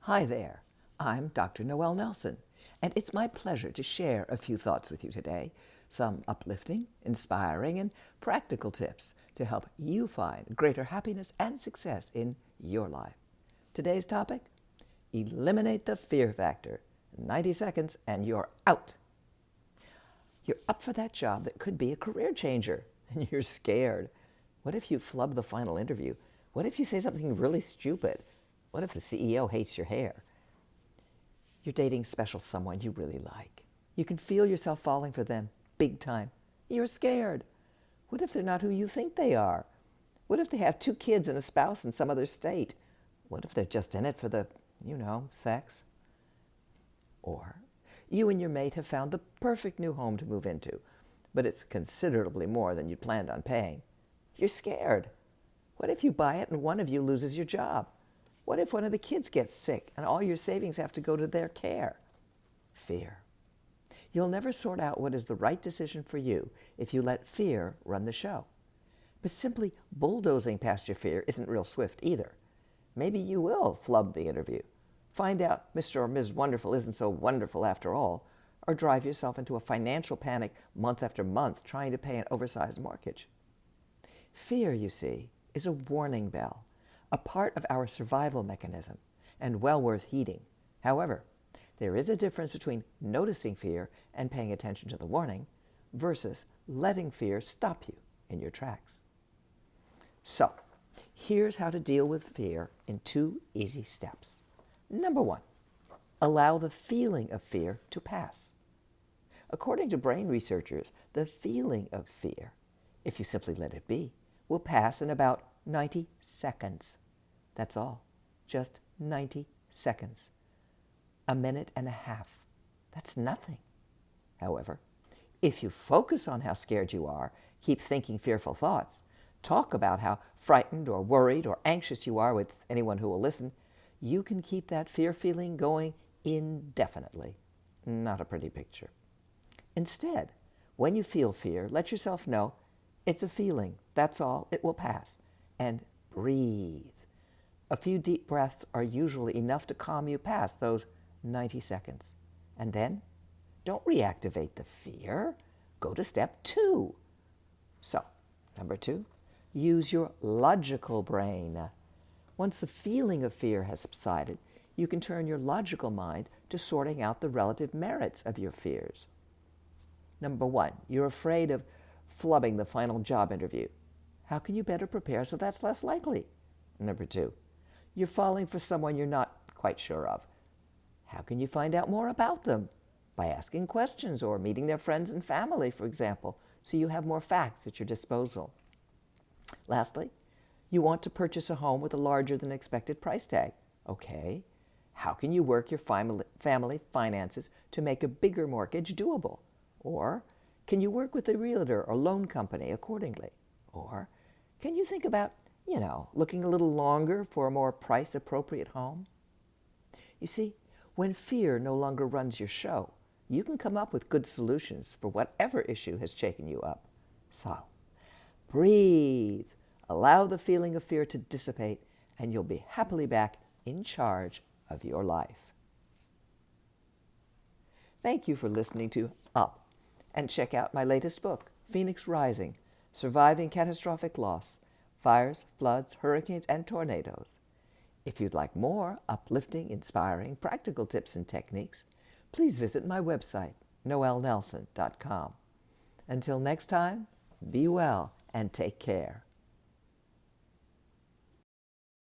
Hi there, I'm Dr. Noel Nelson, and it's my pleasure to share a few thoughts with you today, some uplifting, inspiring, and practical tips to help you find greater happiness and success in your life. Today's topic, eliminate the fear factor. 90 seconds and you're out. You're up for that job that could be a career changer, and you're scared. What if you flub the final interview? What if you say something really stupid? What if the CEO hates your hair? You're dating special someone you really like. You can feel yourself falling for them big time. You're scared. What if they're not who you think they are? What if they have 2 kids and a spouse in some other state? What if they're just in it for the, sex? Or you and your mate have found the perfect new home to move into, but it's considerably more than you planned on paying. You're scared. What if you buy it and one of you loses your job? What if one of the kids gets sick and all your savings have to go to their care? Fear. You'll never sort out what is the right decision for you if you let fear run the show. But simply bulldozing past your fear isn't real swift either. Maybe you will flub the interview, find out Mr. or Ms. Wonderful isn't so wonderful after all, or drive yourself into a financial panic month after month trying to pay an oversized mortgage. Fear, you see, is a warning bell, a part of our survival mechanism, and well worth heeding. However, there is a difference between noticing fear and paying attention to the warning versus letting fear stop you in your tracks. So, here's how to deal with fear in 2 easy steps. Number 1, allow the feeling of fear to pass. According to brain researchers, the feeling of fear, if you simply let it be, will pass in about 90 seconds. That's all. Just 90 seconds. A minute and a half. That's nothing. However, if you focus on how scared you are, keep thinking fearful thoughts, talk about how frightened or worried or anxious you are with anyone who will listen, you can keep that fear feeling going indefinitely. Not a pretty picture. Instead, when you feel fear, let yourself know it's a feeling. That's all. It will pass. And breathe. A few deep breaths are usually enough to calm you past those 90 seconds. And then, don't reactivate the fear. Go to step 2. So, number 2, use your logical brain. Once the feeling of fear has subsided, you can turn your logical mind to sorting out the relative merits of your fears. Number 1, you're afraid of flubbing the final job interview. How can you better prepare so that's less likely? Number 2, you're falling for someone you're not quite sure of. How can you find out more about them? By asking questions or meeting their friends and family, for example, so you have more facts at your disposal. Lastly, you want to purchase a home with a larger than expected price tag. Okay, how can you work your family finances to make a bigger mortgage doable? Or can you work with a realtor or loan company accordingly? Or can you think about, looking a little longer for a more price-appropriate home? You see, when fear no longer runs your show, you can come up with good solutions for whatever issue has shaken you up. So, breathe. Allow the feeling of fear to dissipate, and you'll be happily back in charge of your life. Thank you for listening to Up, and check out my latest book, Phoenix Rising, Surviving Catastrophic Loss, Fires, Floods, Hurricanes, and Tornadoes. If you'd like more uplifting, inspiring, practical tips and techniques, please visit my website, noelnelson.com. Until next time, be well and take care.